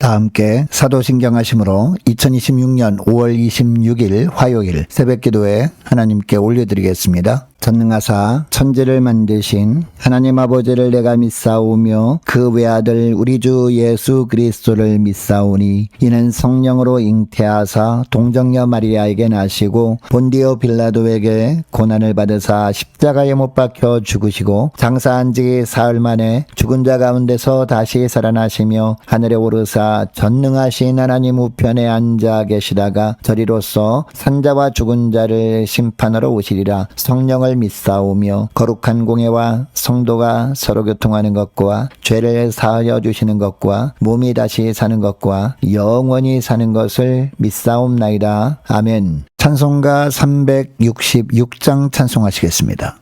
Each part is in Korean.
다 함께 사도신경 하심으로 2026년 5월 26일 화요일 새벽기도에 하나님께 올려드리겠습니다. 전능하사 천지를 만드신 하나님 아버지를 내가 믿사오며 그 외아들 우리 주 예수 그리스도를 믿사오니 이는 성령으로 잉태하사 동정녀 마리아에게 나시고 본디오 빌라도에게 고난을 받으사 십자가에 못 박혀 죽으시고 장사한 지 사흘 만에 죽은 자 가운데서 다시 살아나시며 하늘에 오르사 전능하신 하나님 우편에 앉아 계시다가 저리로서 산자와 죽은 자를 심판하러 오시리라. 성령을 믿사오며 거룩한 공예와 성도가 서로 교통하는 것과 죄를 사하여 주시는 것과 몸이 다시 사는 것과 영원히 사는 것을 믿사옵나이다. 아멘. 찬송가 366장 찬송하시겠습니다.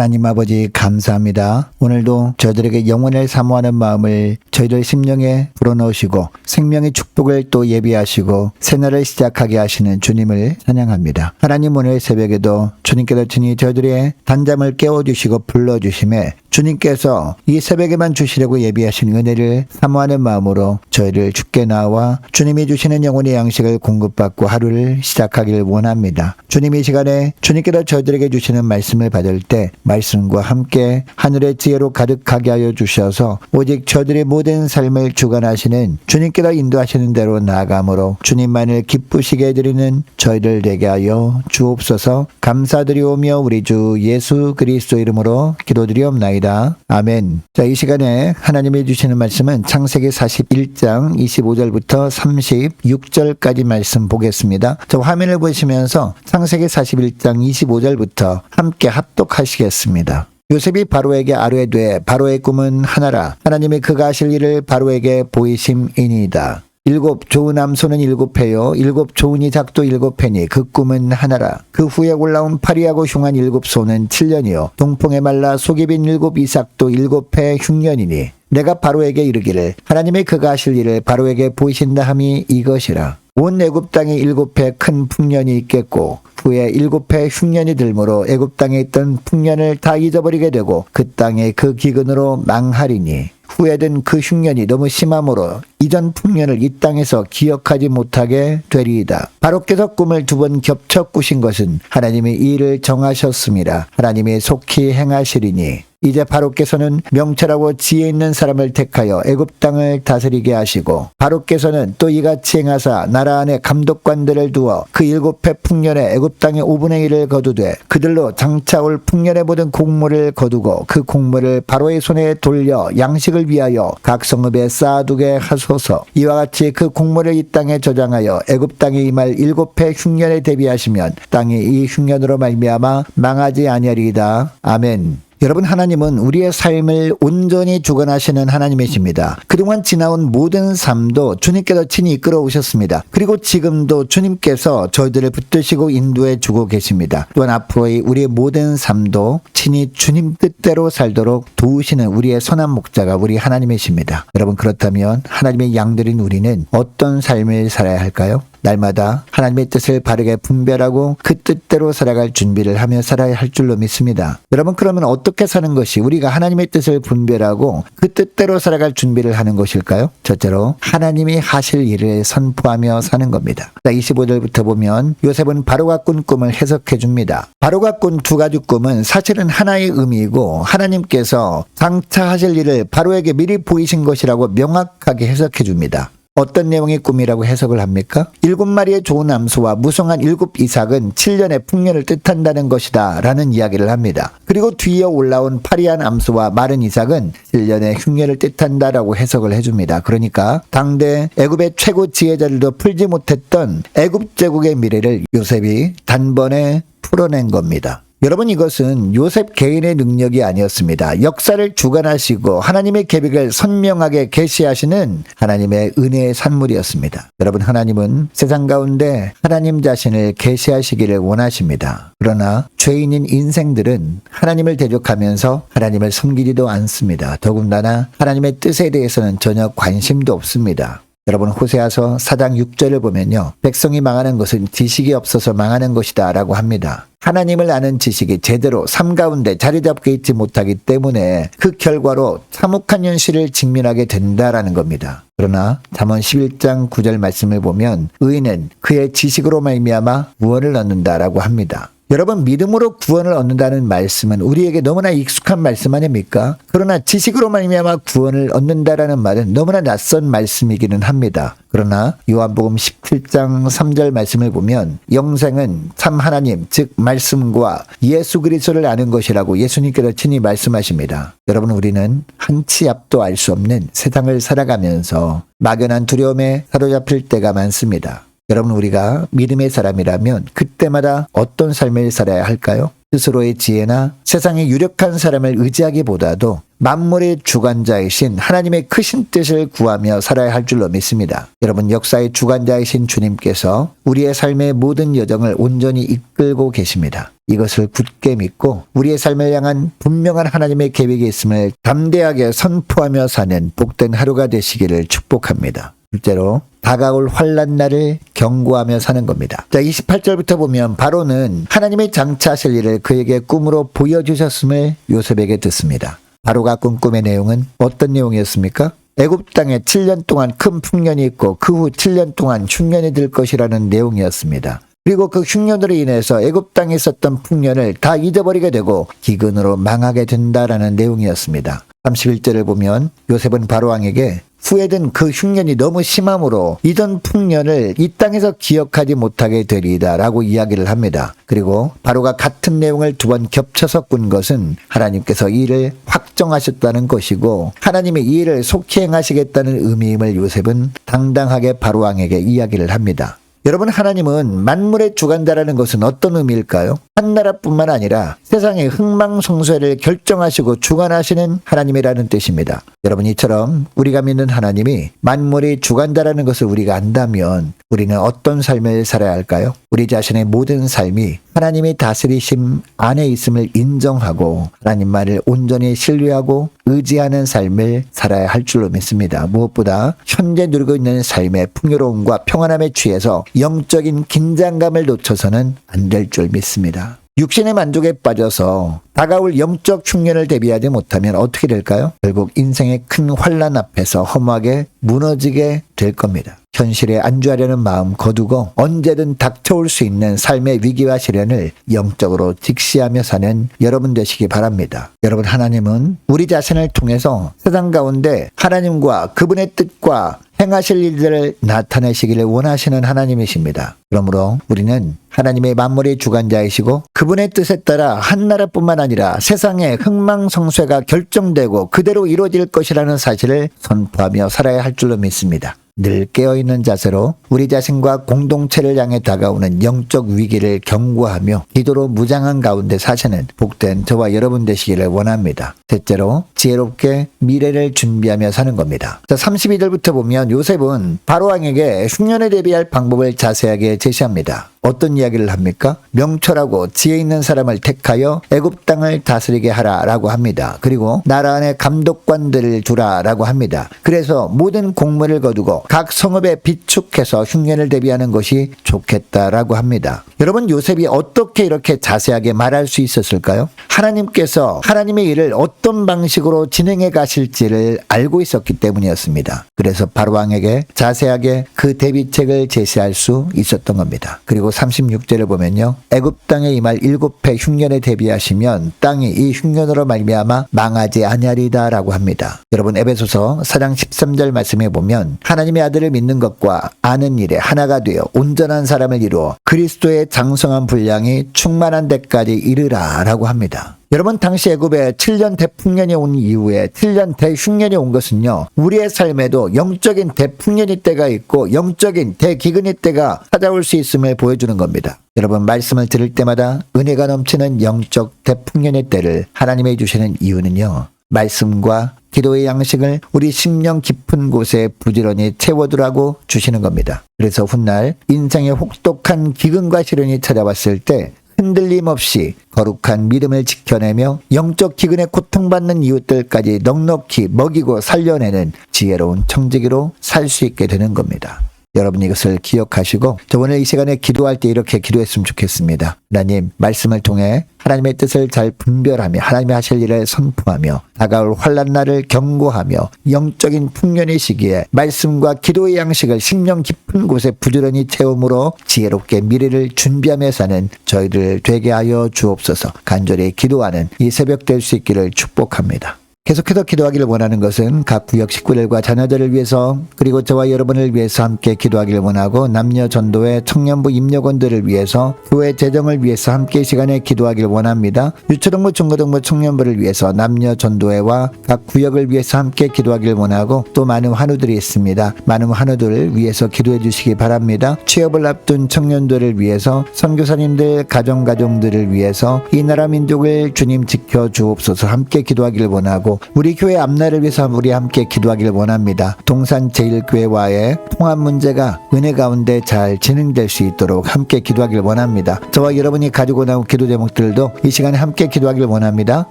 하나님 아버지 감사합니다. 오늘도 저희들에게 영혼을 사모하는 마음을 저희들 심령에 불어넣으시고 생명의 축복을 또 예비하시고 새날을 시작하게 하시는 주님을 찬양합니다. 하나님 오늘 새벽에도 주님께서 친히 저희들의 단잠을 깨워주시고 불러주심에 주님께서 이 새벽에만 주시려고 예비하신 은혜를 사모하는 마음으로 저희를 주께 나와 주님이 주시는 영혼의 양식을 공급받고 하루를 시작하기를 원합니다. 주님 이 시간에 주님께서 저희들에게 주시는 말씀을 받을 때 말씀과 함께 하늘의 지혜로 가득하게 하여 주셔서 오직 저들의 모든 삶을 주관하시는 주님께서 인도하시는 대로 나아감으로 주님만을 기쁘시게 해드리는 저희들 되게 하여 주옵소서. 감사드리오며 우리 주 예수 그리스도 이름으로 기도드리옵나이다. 아멘. 자, 이 시간에 하나님이 주시는 말씀은 창세기 41장 25절부터 36절까지 말씀 보겠습니다. 자, 화면을 보시면서 창세기 41장 25절부터 함께 합독하시겠습니다. 요셉이 바로에게 아뢰되 바로의 꿈은 하나라. 하나님이 그가 하실 일을 바로에게 보이심이니이다. 7 좋은 암소는 7회요 7 좋은 이삭도 7회니 그 꿈은 하나라. 그 후에 올라온 파리하고 흉한 7소는 7년이요 동풍에 말라 속이 빈 7 이삭도 7회 흉년이니 내가 바로에게 이르기를 하나님이 그가 하실 일을 바로에게 보이신다 함이 이것이라. 온 애굽 땅에 7회 큰 풍년이 있겠고 후에 7회 흉년이 들므로 애굽 땅에 있던 풍년을 다 잊어버리게 되고 그 땅에 그 기근으로 망하리니 후회된 그 흉년이 너무 심함으로 이전 풍년을 이 땅에서 기억하지 못하게 되리이다. 바로께서 꿈을 2번 겹쳐 꾸신 것은 하나님이 이 일을 정하셨습니다. 하나님이 속히 행하시리니 이제 바로께서는 명철하고 지혜 있는 사람을 택하여 애굽 땅을 다스리게 하시고 바로께서는 또 이같이 행하사 나라 안에 감독관들을 두어 그 7해 풍년에 애굽 땅의 5분의 1을 거두되 그들로 장차 올 풍년의 모든 곡물을 거두고 그 곡물을 바로의 손에 돌려 양식을 위하여 각 성읍에 쌓아두게 하소서. 이와 같이 그 곡물을 이 땅에 저장하여 애굽 땅에 임할 7해 흉년에 대비하시면 땅이 이 흉년으로 말미암아 망하지 아니하리이다. 아멘. 여러분, 하나님은 우리의 삶을 온전히 주관하시는 하나님이십니다. 그동안 지나온 모든 삶도 주님께서 친히 이끌어 오셨습니다. 그리고 지금도 주님께서 저희들을 붙드시고 인도해 주고 계십니다. 또한 앞으로의 우리의 모든 삶도 친히 주님 뜻대로 살도록 도우시는 우리의 선한 목자가 우리 하나님이십니다. 여러분, 그렇다면 하나님의 양들인 우리는 어떤 삶을 살아야 할까요? 날마다 하나님의 뜻을 바르게 분별하고 그 뜻대로 살아갈 준비를 하며 살아야 할 줄로 믿습니다. 여러분, 그러면 어떻게 사는 것이 우리가 하나님의 뜻을 분별하고 그 뜻대로 살아갈 준비를 하는 것일까요? 첫째로 하나님이 하실 일을 선포하며 사는 겁니다. 25절부터 보면 요셉은 바로가 꾼 꿈을 해석해 줍니다. 바로가 꾼 2가지 꿈은 사실은 하나의 의미이고 하나님께서 장차 하실 일을 바로에게 미리 보이신 것이라고 명확하게 해석해 줍니다. 어떤 내용의 꿈이라고 해석을 합니까? 7마리의 좋은 암소와 무성한 7 이삭은 7년의 풍년을 뜻한다는 것이다 라는 이야기를 합니다. 그리고 뒤에 올라온 파리한 암소와 마른 이삭은 7년의 흉년을 뜻한다라고 해석을 해줍니다. 그러니까 당대 애굽의 최고 지혜자들도 풀지 못했던 애굽 제국의 미래를 요셉이 단번에 풀어낸 겁니다. 여러분, 이것은 요셉 개인의 능력이 아니었습니다. 역사를 주관하시고 하나님의 계획을 선명하게 계시하시는 하나님의 은혜의 산물이었습니다. 여러분, 하나님은 세상 가운데 하나님 자신을 계시하시기를 원하십니다. 그러나 죄인인 인생들은 하나님을 대적하면서 하나님을 섬기지도 않습니다. 더군다나 하나님의 뜻에 대해서는 전혀 관심도 없습니다. 여러분, 호세아서 4장 6절을 보면요, 백성이 망하는 것은 지식이 없어서 망하는 것이다 라고 합니다. 하나님을 아는 지식이 제대로 삶 가운데 자리 잡고 있지 못하기 때문에 그 결과로 참혹한 현실을 직면하게 된다라는 겁니다. 그러나 잠언 11장 9절 말씀을 보면 의인은 그의 지식으로 말미암아 구원을 얻는다라고 합니다. 여러분, 믿음으로 구원을 얻는다는 말씀은 우리에게 너무나 익숙한 말씀 아닙니까? 그러나 지식으로 말미암아 구원을 얻는다라는 말은 너무나 낯선 말씀이기는 합니다. 그러나 요한복음 17장 3절 말씀을 보면 영생은 참 하나님, 즉 말씀과 예수 그리스도를 아는 것이라고 예수님께서 친히 말씀하십니다. 여러분, 우리는 한 치 앞도 알 수 없는 세상을 살아가면서 막연한 두려움에 사로잡힐 때가 많습니다. 여러분, 우리가 믿음의 사람이라면 그때마다 어떤 삶을 살아야 할까요? 스스로의 지혜나 세상의 유력한 사람을 의지하기보다도 만물의 주관자이신 하나님의 크신 뜻을 구하며 살아야 할 줄로 믿습니다. 여러분, 역사의 주관자이신 주님께서 우리의 삶의 모든 여정을 온전히 이끌고 계십니다. 이것을 굳게 믿고 우리의 삶을 향한 분명한 하나님의 계획이 있음을 담대하게 선포하며 사는 복된 하루가 되시기를 축복합니다. 둘째로 다가올 환난 날을 경고하며 사는 겁니다. 자, 28절부터 보면 바로는 하나님의 장차하실 일을 그에게 꿈으로 보여주셨음을 요셉에게 듣습니다. 바로가 꾼 꿈의 내용은 어떤 내용이었습니까? 애굽 땅에 7년 동안 큰 풍년이 있고 그 후 7년 동안 흉년이 들 것이라는 내용이었습니다. 그리고 그 흉년으로 인해서 애굽 땅에 있었던 풍년을 다 잊어버리게 되고 기근으로 망하게 된다라는 내용이었습니다. 31절을 보면 요셉은 바로 왕에게 후회된 그 흉년이 너무 심함으로 이전 풍년을 이 땅에서 기억하지 못하게 되리이다 라고 이야기를 합니다. 그리고 바로가 같은 내용을 2번 겹쳐서 꾼 것은 하나님께서 이 일을 확정하셨다는 것이고 하나님이 이 일을 속히 행하시겠다는 의미임을 요셉은 당당하게 바로 왕에게 이야기를 합니다. 여러분, 하나님은 만물의 주관자라는 것은 어떤 의미일까요? 한 나라뿐만 아니라 세상의 흥망성쇠를 결정하시고 주관하시는 하나님이라는 뜻입니다. 여러분, 이처럼 우리가 믿는 하나님이 만물의 주관자라는 것을 우리가 안다면 우리는 어떤 삶을 살아야 할까요? 우리 자신의 모든 삶이 하나님의 다스리심 안에 있음을 인정하고 하나님만을 온전히 신뢰하고 의지하는 삶을 살아야 할 줄로 믿습니다. 무엇보다 현재 누리고 있는 삶의 풍요로움과 평안함에 취해서 영적인 긴장감을 놓쳐서는 안 될 줄 믿습니다. 육신의 만족에 빠져서 다가올 영적 흉년을 대비하지 못하면 어떻게 될까요? 결국 인생의 큰 환난 앞에서 허무하게 무너지게 될 겁니다. 현실에 안주하려는 마음 거두고 언제든 닥쳐올 수 있는 삶의 위기와 시련을 영적으로 직시하며 사는 여러분 되시기 바랍니다. 여러분, 하나님은 우리 자신을 통해서 세상 가운데 하나님과 그분의 뜻과 행하실 일들을 나타내시기를 원하시는 하나님이십니다. 그러므로 우리는 하나님의 만물의 주관자이시고 그분의 뜻에 따라 한 나라뿐만 아니라 세상의 흥망성쇠가 결정되고 그대로 이루어질 것이라는 사실을 선포하며 살아야 할 줄로 믿습니다. 늘 깨어있는 자세로 우리 자신과 공동체를 향해 다가오는 영적 위기를 경고하며 기도로 무장한 가운데 사시는 복된 저와 여러분 되시기를 원합니다. 셋째로 지혜롭게 미래를 준비하며 사는 겁니다. 자, 32절부터 보면 요셉은 바로왕에게 흉년에 대비할 방법을 자세하게 제시합니다. 어떤 이야기를 합니까? 명철하고 지혜 있는 사람을 택하여 애굽 땅을 다스리게 하라라고 합니다. 그리고 나라 안에 감독관들을 두라라고 합니다. 그래서 모든 공무를 거두고 각 성읍에 비축해서 흉년을 대비하는 것이 좋겠다라고 합니다. 여러분, 요셉이 어떻게 이렇게 자세하게 말할 수 있었을까요? 하나님께서 하나님의 일을 어떤 방식으로 진행해 가실지를 알고 있었기 때문이었습니다. 그래서 바로왕에게 자세하게 그 대비책을 제시할 수 있었던 겁니다. 그리고 36절을 보면요, 애굽 땅에 임할 7해 흉년에 대비하시면 땅이 이 흉년으로 말미암아 망하지 아니하리다라고 합니다. 여러분, 에베소서 4장 13절 말씀에 보면 하나님의 아들을 믿는 것과 아는 일에 하나가 되어 온전한 사람을 이루어 그리스도의 장성한 분량이 충만한 데까지 이르라라고 합니다. 여러분, 당시 애굽에 7년 대풍년이 온 이후에 7년 대흉년이 온 것은요, 우리의 삶에도 영적인 대풍년이 때가 있고 영적인 대기근이 때가 찾아올 수 있음을 보여주는 겁니다. 여러분, 말씀을 들을 때마다 은혜가 넘치는 영적 대풍년의 때를 하나님이 주시는 이유는요, 말씀과 기도의 양식을 우리 심령 깊은 곳에 부지런히 채워두라고 주시는 겁니다. 그래서 훗날 인생의 혹독한 기근과 시련이 찾아왔을 때 흔들림 없이 거룩한 믿음을 지켜내며 영적 기근에 고통받는 이웃들까지 넉넉히 먹이고 살려내는 지혜로운 청지기로 살 수 있게 되는 겁니다. 여러분, 이것을 기억하시고 저 오늘 이 시간에 기도할 때 이렇게 기도했으면 좋겠습니다. 하나님, 말씀을 통해 하나님의 뜻을 잘 분별하며 하나님이 하실 일을 선포하며 다가올 환난 날을 경고하며 영적인 풍년의 시기에 말씀과 기도의 양식을 심령 깊은 곳에 부지런히 채움으로 지혜롭게 미래를 준비하며 사는 저희들 되게 하여 주옵소서. 간절히 기도하는 이 새벽 될 수 있기를 축복합니다. 계속해서 기도하기를 원하는 것은 각 구역 식구들과 자녀들을 위해서, 그리고 저와 여러분을 위해서 함께 기도하기를 원하고, 남녀 전도회 청년부 임력원들을 위해서, 교회 재정을 위해서 함께 이 시간에 기도하기를 원합니다. 유초등부 중고등부 청년부를 위해서, 남녀 전도회와 각 구역을 위해서 함께 기도하기를 원하고, 또 많은 환우들이 있습니다. 많은 환우들을 위해서 기도해 주시기 바랍니다. 취업을 앞둔 청년들을 위해서, 선교사님들 가정들을 위해서 이 나라 민족을 주님 지켜 주옵소서. 함께 기도하기를 원하고, 우리 교회 앞날을 위해서 우리 함께 기도하기를 원합니다. 동산 제일교회와의 통합 문제가 은혜 가운데 잘 진행될 수 있도록 함께 기도하기를 원합니다. 저와 여러분이 가지고 나온 기도 제목들도 이 시간에 함께 기도하기를 원합니다.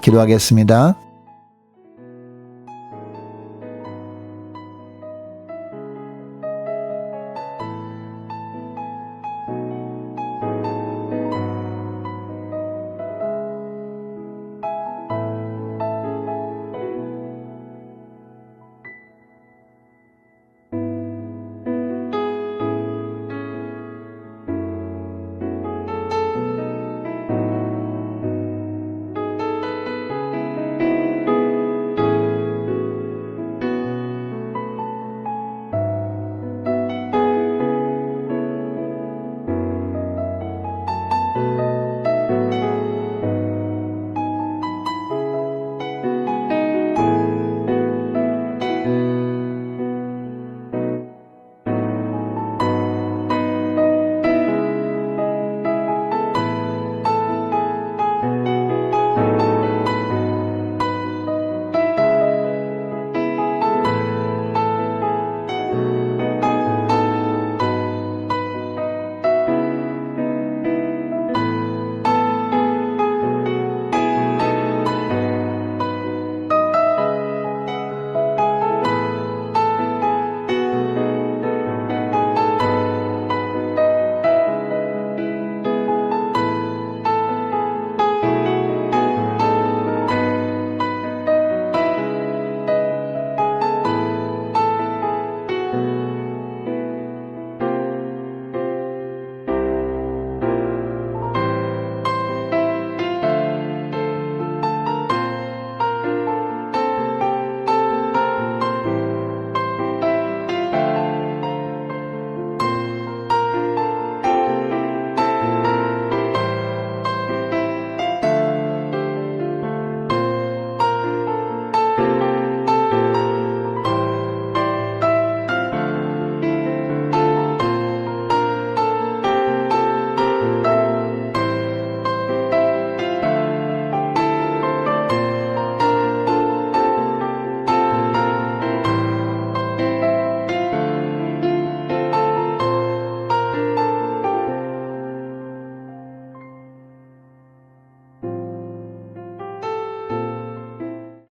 기도하겠습니다.